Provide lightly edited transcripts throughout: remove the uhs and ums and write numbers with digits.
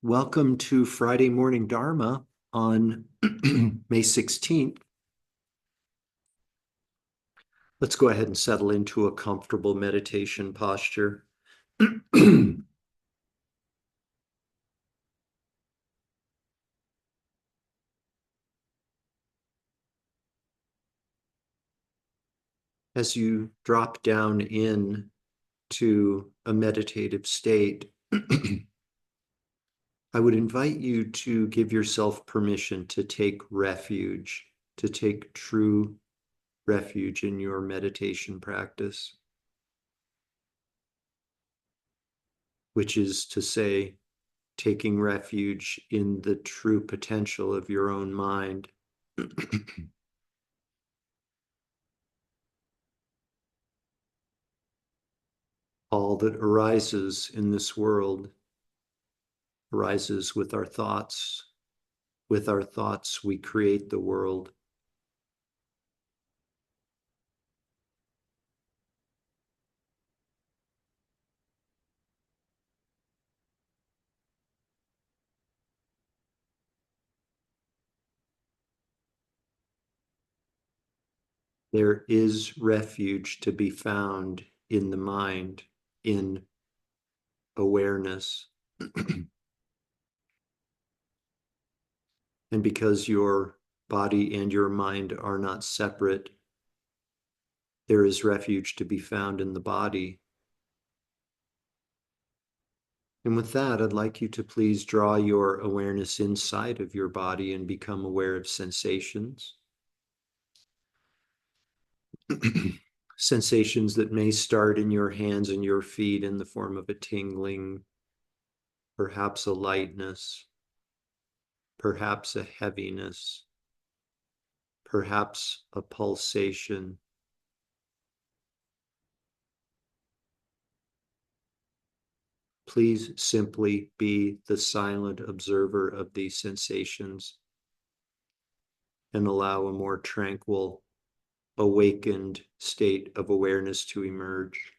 Welcome to Friday Morning Dharma on May 16th. Let's go ahead and settle into a comfortable meditation posture. As you drop down in to a meditative state, I would invite you to give yourself permission to take refuge, to take true refuge in your meditation practice, which is to say, taking refuge in the true potential of your own mind. All that arises in this world arises with our thoughts. With our thoughts, we create the world. There is refuge to be found in the mind, in awareness. And because your body and your mind are not separate, there is refuge to be found in the body. And with that, I'd like you to please draw your awareness inside of your body and become aware of sensations. Sensations that may start in your hands and your feet in the form of a tingling, perhaps a lightness, perhaps a heaviness, perhaps a pulsation. Please simply be the silent observer of these sensations and allow a more tranquil, awakened state of awareness to emerge.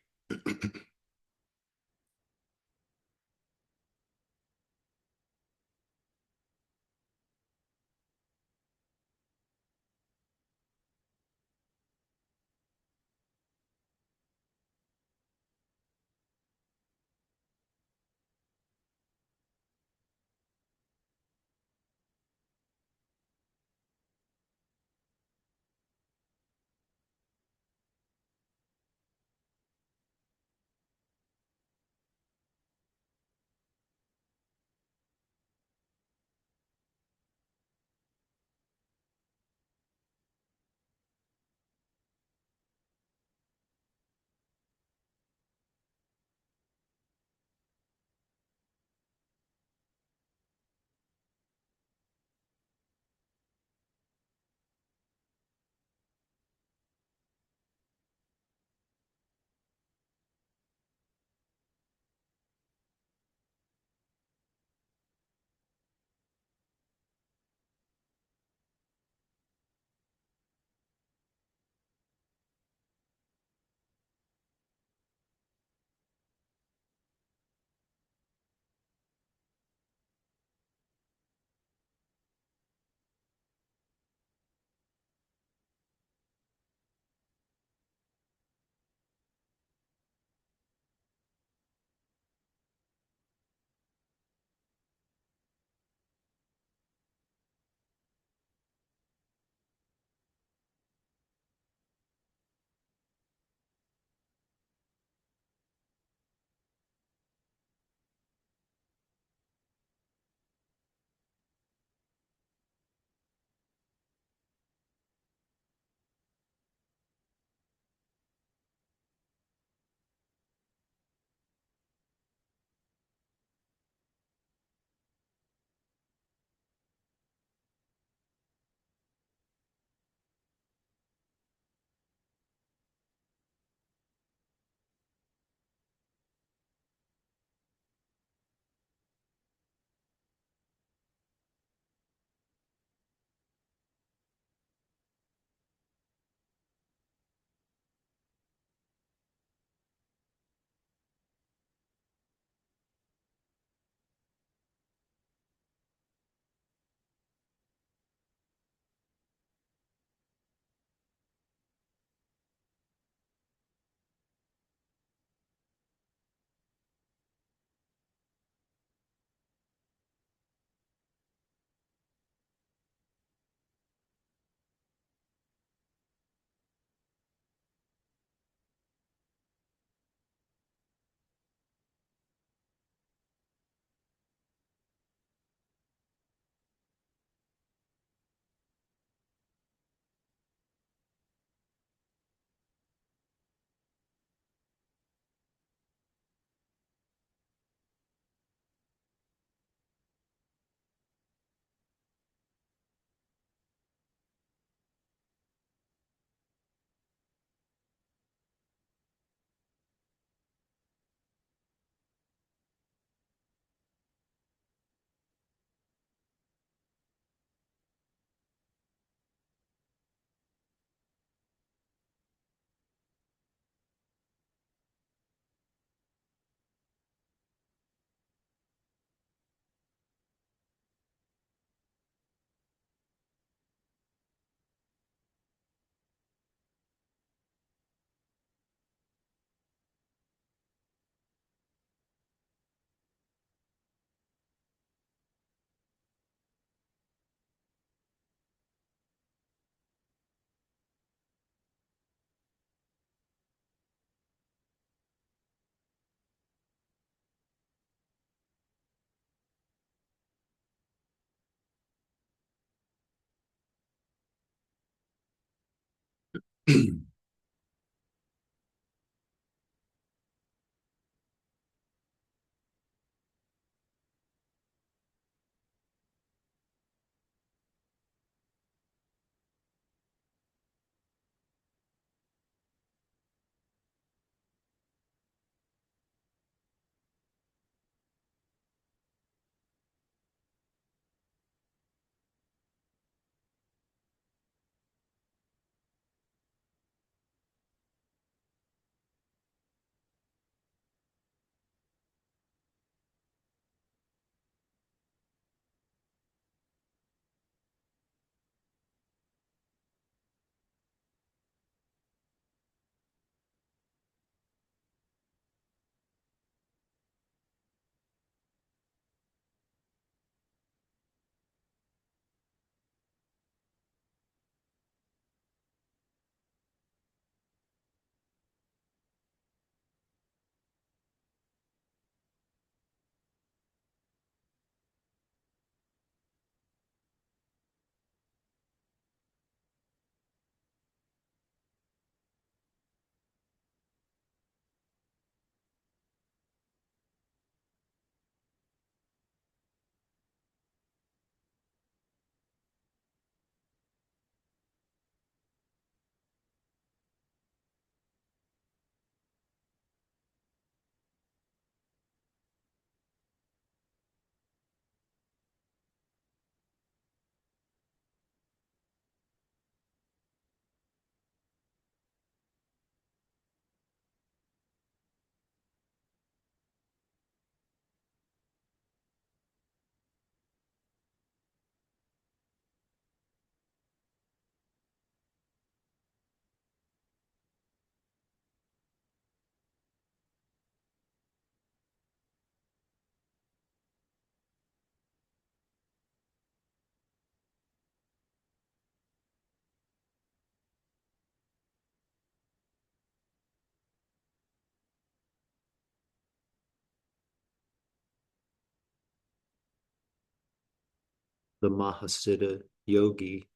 The Mahasiddha yogi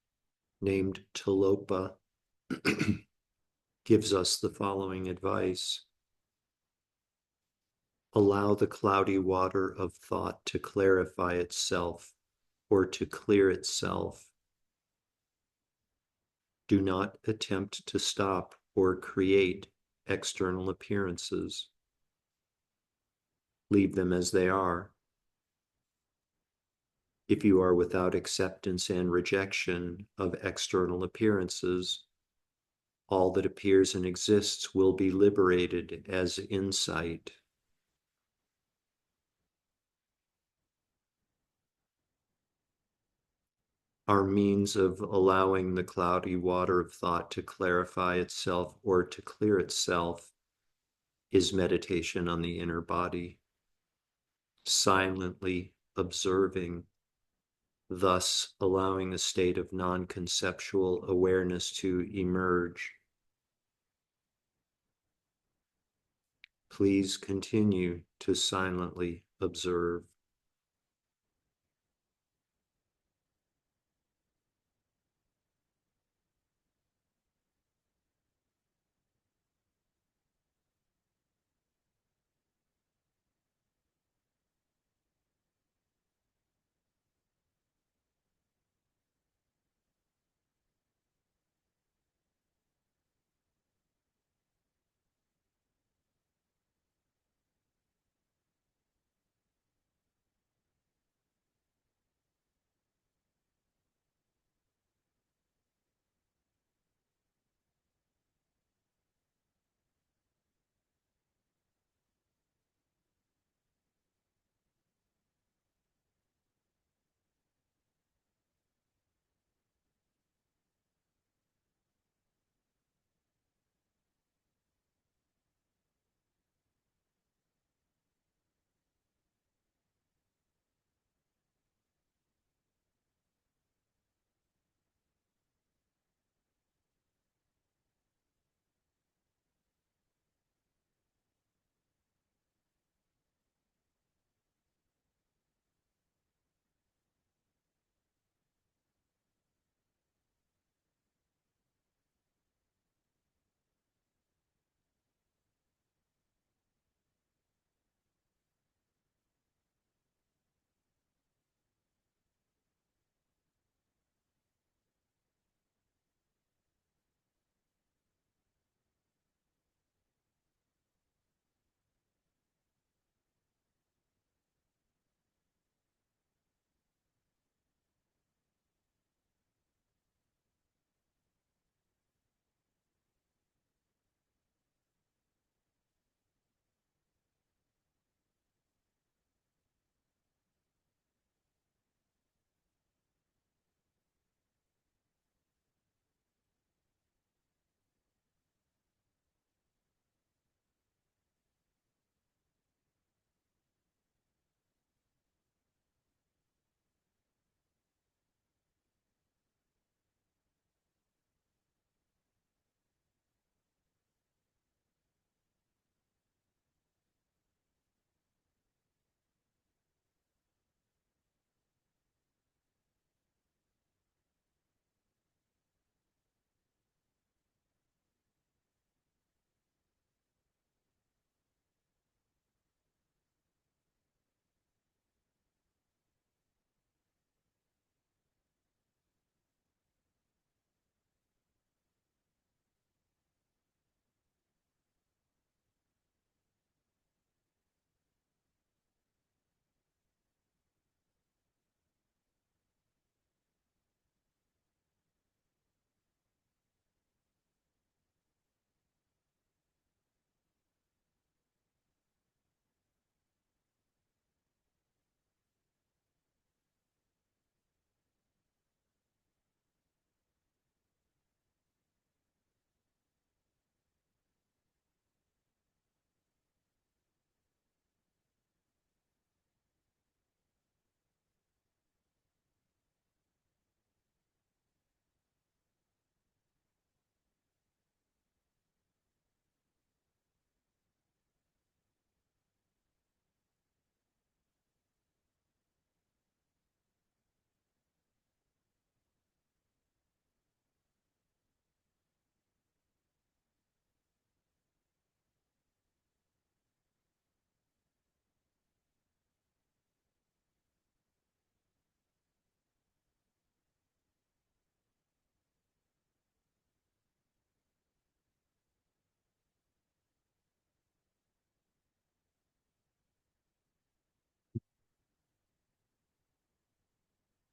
named Tilopa gives us the following advice. Allow the cloudy water of thought to clarify itself or to clear itself. Do not attempt to stop or create external appearances. Leave them as they are. If you are without acceptance and rejection of external appearances, all that appears and exists will be liberated as insight. Our means of allowing the cloudy water of thought to clarify itself or to clear itself is meditation on the inner body, silently observing, thus allowing a state of non-conceptual awareness to emerge. Please continue to silently observe.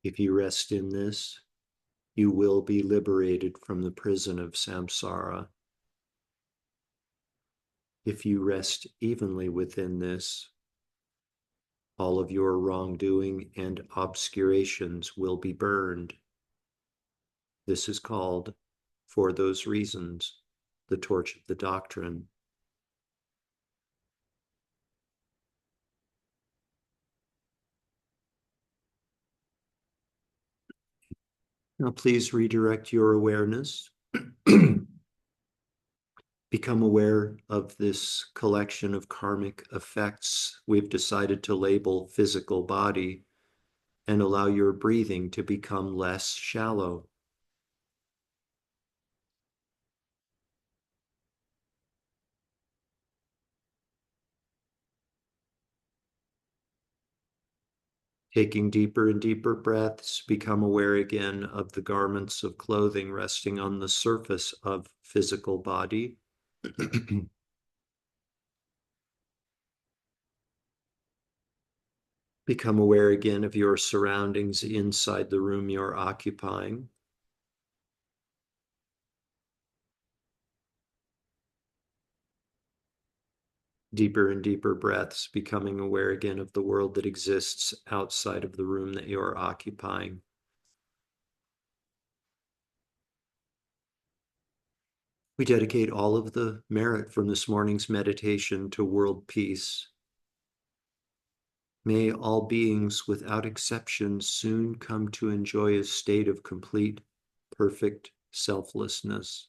If you rest in this, you will be liberated from the prison of samsara. If you rest evenly within this, all of your wrongdoing and obscurations will be burned. This is called, for those reasons, the torch of the doctrine. Now, please redirect your awareness. Become aware of this collection of karmic effects we've decided to label physical body, and allow your breathing to become less shallow. Taking deeper and deeper breaths, become aware again of the garments of clothing resting on the surface of physical body. Become aware again of your surroundings inside the room you're occupying. Deeper and deeper breaths, becoming aware again of the world that exists outside of the room that you're occupying. We dedicate all of the merit from this morning's meditation to world peace. May all beings without exception soon come to enjoy a state of complete, perfect selflessness.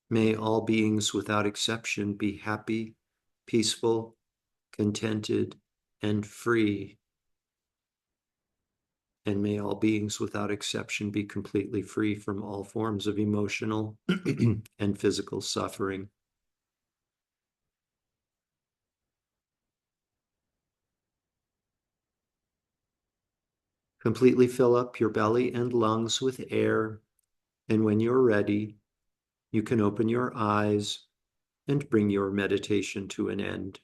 May all beings without exception be happy, peaceful, contented, and free. And may all beings without exception be completely free from all forms of emotional and physical suffering. Completely fill up your belly and lungs with air, and when you're ready, you can open your eyes and bring your meditation to an end.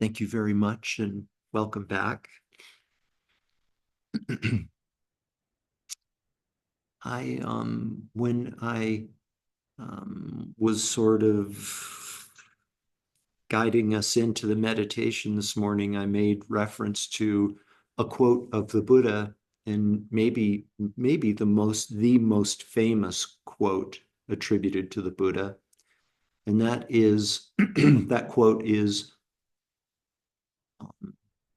Thank you very much and welcome back. When I was sort of guiding us into the meditation this morning, I made reference to a quote of the Buddha, and maybe the most famous quote attributed to the Buddha. And that is, that quote is,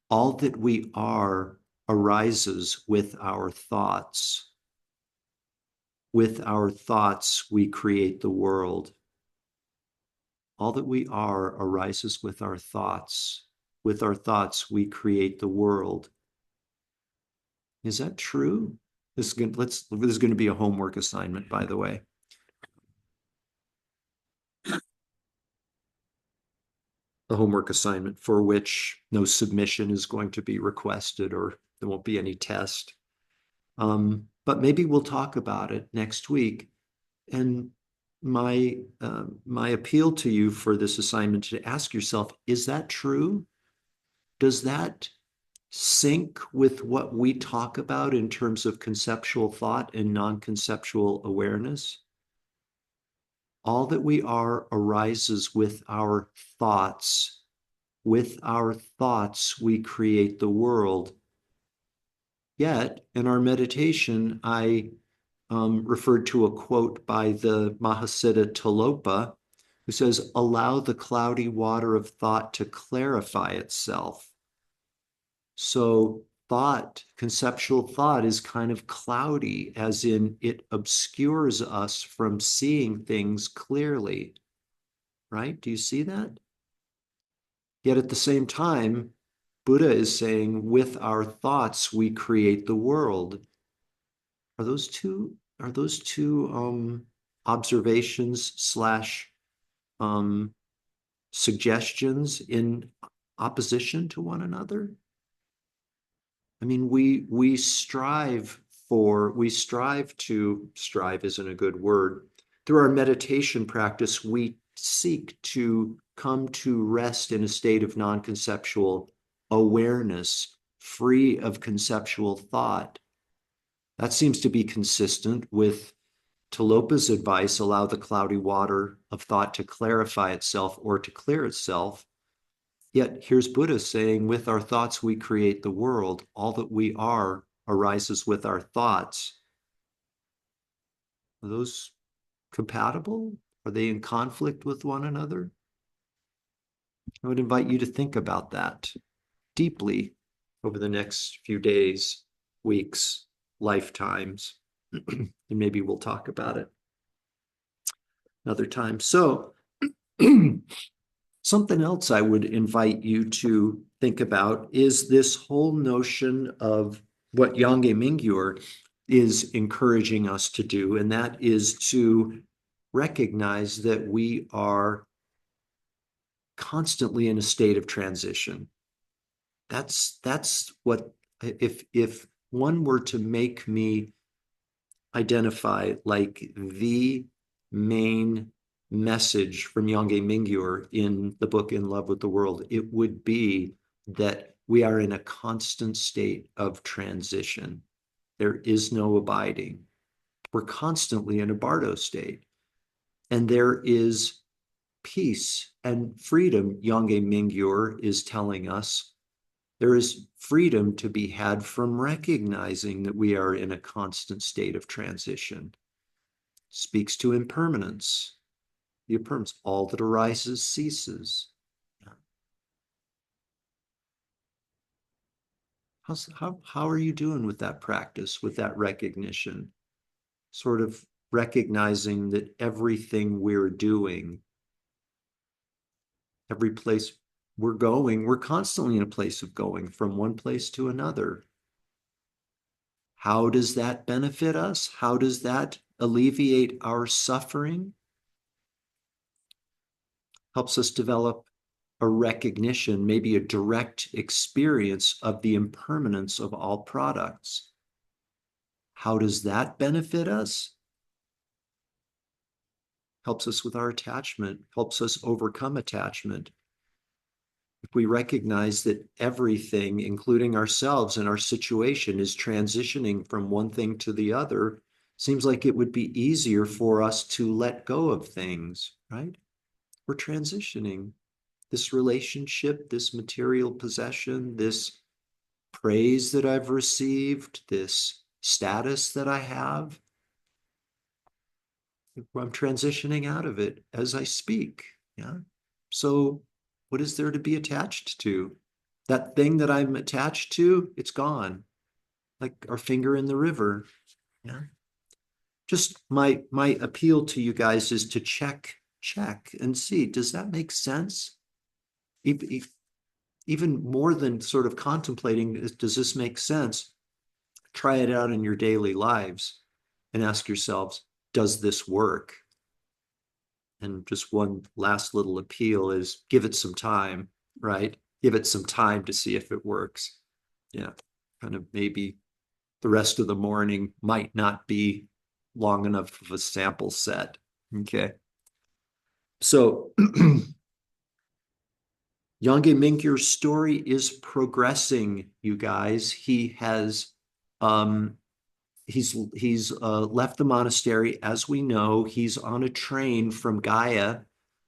all that we are arises with our thoughts. With our thoughts, we create the world. All that we are arises with our thoughts. With our thoughts, we create the world. Is that true? This is going to be a homework assignment, by the way. A homework assignment for which no submission is going to be requested, or there won't be any test. But maybe we'll talk about it next week. And my appeal to you for this assignment to ask yourself, is that true? Does that sync with what we talk about in terms of conceptual thought and non-conceptual awareness? All that we are arises with our thoughts. With our thoughts, we create the world. Yet, in our meditation, I referred to a quote by the Mahasiddha Tilopa, who says, allow the cloudy water of thought to clarify itself. So thought, conceptual thought, is kind of cloudy, as in it obscures us from seeing things clearly, right? Do you see that? Yet at the same time, Buddha is saying, with our thoughts, we create the world. Are those two observations slash suggestions in opposition to one another? I mean, strive isn't a good word. Through our meditation practice, we seek to come to rest in a state of non-conceptual awareness, free of conceptual thought. That seems to be consistent with Tilopa's advice: allow the cloudy water of thought to clarify itself or to clear itself. Yet here's Buddha saying, with our thoughts, we create the world. All that we are arises with our thoughts. Are those compatible? Are they in conflict with one another? I would invite you to think about that deeply over the next few days, weeks, lifetimes. And maybe we'll talk about it another time. So, something else I would invite you to think about is this whole notion of what Yangye Mingyur is encouraging us to do, and that is to recognize that we are constantly in a state of transition. That's what, if one were to make me identify like the main message from Yangye Mingyur in the book In Love with the World, it would be that we are in a constant state of transition. There is no abiding. We're constantly in a bardo state. And there is peace and freedom, Yangye Mingyur is telling us. There is freedom to be had from recognizing that we are in a constant state of transition. Speaks to impermanence. The impermanence, all that arises ceases. How are you doing with that practice, with that recognition? Sort of recognizing that everything we're doing, every place we're going, we're constantly in a place of going from one place to another. How does that benefit us? How does that alleviate our suffering? Helps us develop a recognition, maybe a direct experience of the impermanence of all products. How does that benefit us? Helps us with our attachment, helps us overcome attachment. If we recognize that everything, including ourselves and our situation, is transitioning from one thing to the other, seems like it would be easier for us to let go of things, right? We're transitioning. This relationship, this material possession, this praise that I've received, this status that I have, I'm transitioning out of it as I speak. Yeah. So what is there to be attached to? That thing that I'm attached to, it's gone. Like our finger in the river. Yeah. Just my appeal to you guys is to check and see, does that make sense? Even more than sort of contemplating, does this make sense? Try it out in your daily lives and ask yourselves, does this work? And just one last little appeal is give it some time, right? Give it some time to see if it works. Yeah, kind of maybe the rest of the morning might not be long enough of a sample set. Okay. So Yangye Mingyur's story is progressing, you guys. He has he's left the monastery, as we know. He's on a train from Gaya,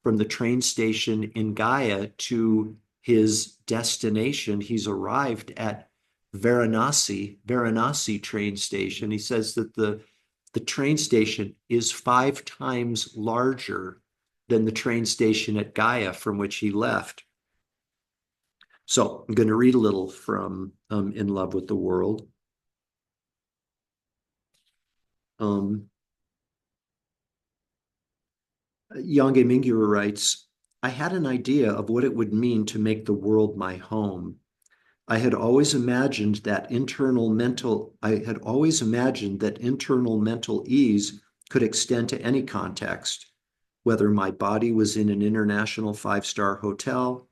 from the train station in Gaya to his destination. He's arrived at Varanasi train station. He says that the train station is 5 times larger than the train station at Gaya from which he left. So I'm going to read a little from In Love with the World. Yangye Mingyur writes, I had an idea of what it would mean to make the world my home. I had always imagined that internal mental ease could extend to any context, whether my body was in an international 5-star hotel,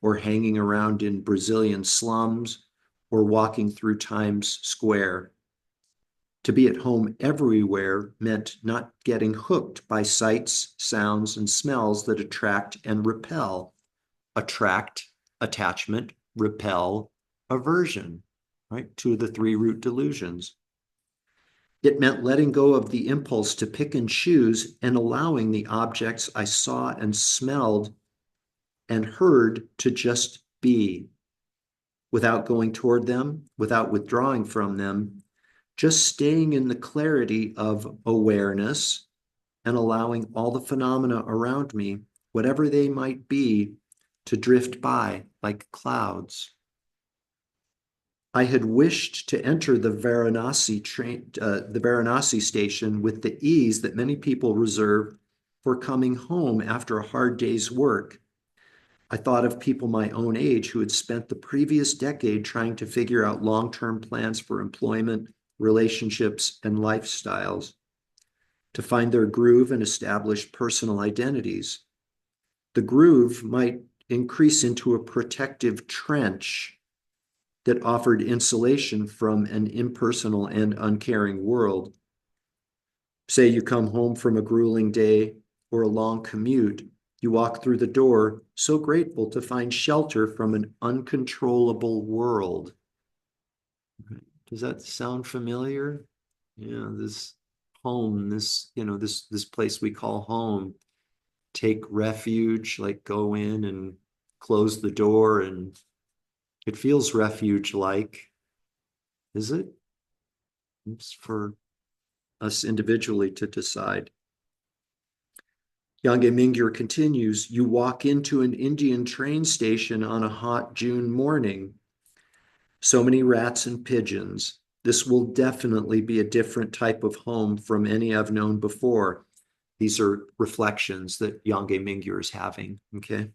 or hanging around in Brazilian slums, or walking through Times Square. To be at home everywhere meant not getting hooked by sights, sounds, and smells that attract and repel. Attract, attachment, repel, aversion, right? Two of the three root delusions. It meant letting go of the impulse to pick and choose and allowing the objects I saw and smelled and heard to just be without going toward them, without withdrawing from them, just staying in the clarity of awareness and allowing all the phenomena around me, whatever they might be, to drift by like clouds. I had wished to enter the Varanasi station with the ease that many people reserve for coming home after a hard day's work. I thought of people my own age who had spent the previous decade trying to figure out long-term plans for employment, relationships, and lifestyles, to find their groove and establish personal identities. The groove might increase into a protective trench that offered insulation from an impersonal and uncaring world. Say you come home from a grueling day or a long commute, you walk through the door, so grateful to find shelter from an uncontrollable world. Does that sound familiar? Yeah, this home, this place we call home. Take refuge, like go in and close the door, and it feels refuge-like. Is it? It's for us individually to decide. Yange Mingyur continues, you walk into an Indian train station on a hot June morning. So many rats and pigeons. This will definitely be a different type of home from any I've known before. These are reflections that Yange Mingyur is having, okay?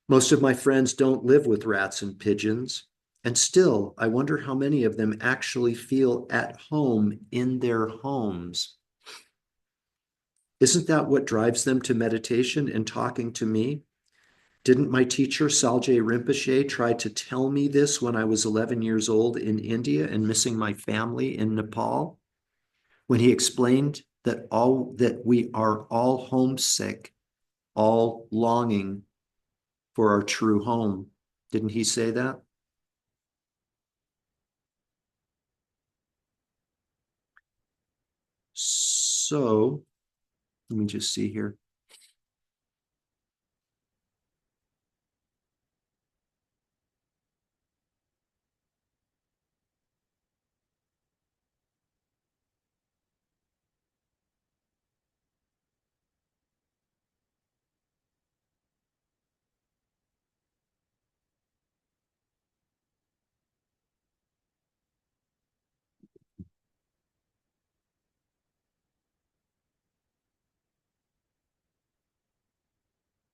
Most of my friends don't live with rats and pigeons, and still, I wonder how many of them actually feel at home in their homes. Isn't that what drives them to meditation and talking to me? Didn't my teacher, Saljay Rinpoche, try to tell me this when I was 11 years old in India and missing my family in Nepal? When he explained that we are all homesick, all longing for our true home. Didn't he say that? So, let me just see here.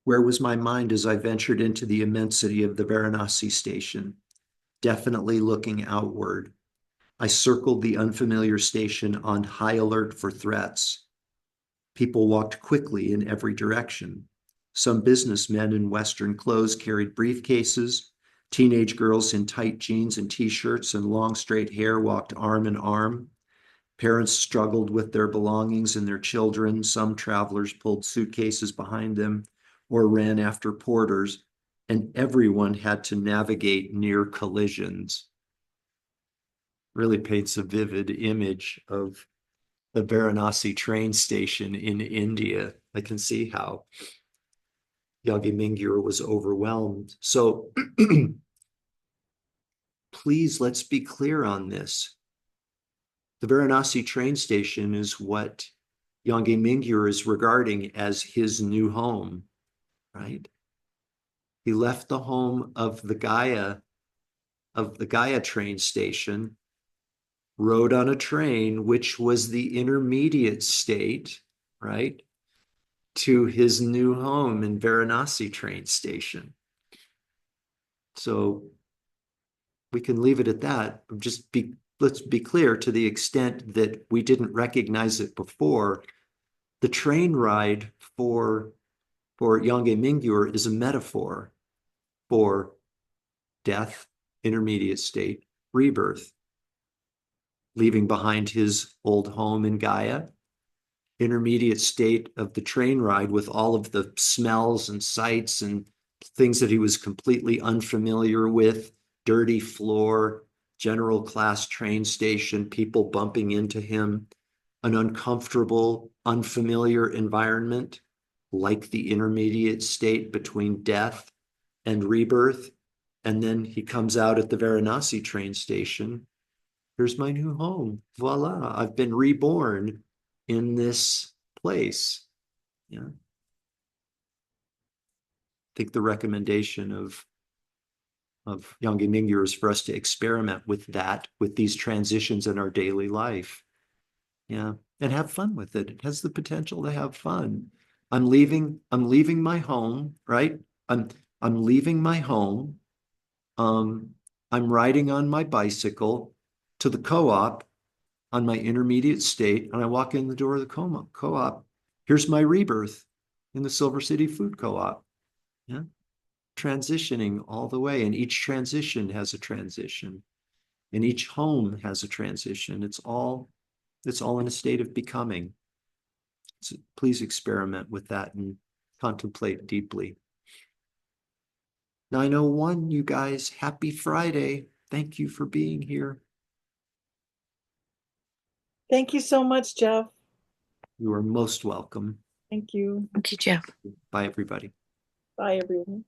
Where was my mind as I ventured into the immensity of the Varanasi station? Definitely looking outward. I circled the unfamiliar station on high alert for threats. People walked quickly in every direction. Some businessmen in Western clothes carried briefcases. Teenage girls in tight jeans and t-shirts and long straight hair walked arm in arm. Parents struggled with their belongings and their children. Some travelers pulled suitcases behind them or ran after porters, and everyone had to navigate near collisions. Really paints a vivid image of the Varanasi train station in India. I can see how Yagi Mingyur was overwhelmed. So please, let's be clear on this. The Varanasi train station is what Yange Mingyur is regarding as his new home, right? He left the home of the Gaya train station, rode on a train, which was the intermediate state, right, to his new home in Varanasi train station. So we can leave it at that. Let's be clear, to the extent that we didn't recognize it before, the train ride for Yange Mingyur is a metaphor for death, intermediate state, rebirth, leaving behind his old home in Gaia, intermediate state of the train ride with all of the smells and sights and things that he was completely unfamiliar with, dirty floor, general class train station, people bumping into him, an uncomfortable, unfamiliar environment, like the intermediate state between death and rebirth. And then he comes out at the Varanasi train station. Here's my new home. Voila, I've been reborn in this place. Yeah. I think the recommendation of Yogi Mingyur is for us to experiment with that, with these transitions in our daily life. Yeah. And have fun with it. It has the potential to have fun. I'm leaving my home, right? I'm leaving my home. I'm riding on my bicycle to the co-op on my intermediate state, and I walk in the door of the co-op. Here's my rebirth in the Silver City Food Co-op. Yeah. Transitioning all the way, and each transition has a transition, and each home has a transition. It's all in a state of becoming. So please experiment with that and contemplate deeply. Now, 901, you guys, happy Friday. Thank you for being here. Thank you so much, Jeff. You are most welcome. Thank you. Thank you, Jeff. Bye, everybody. Bye, everyone.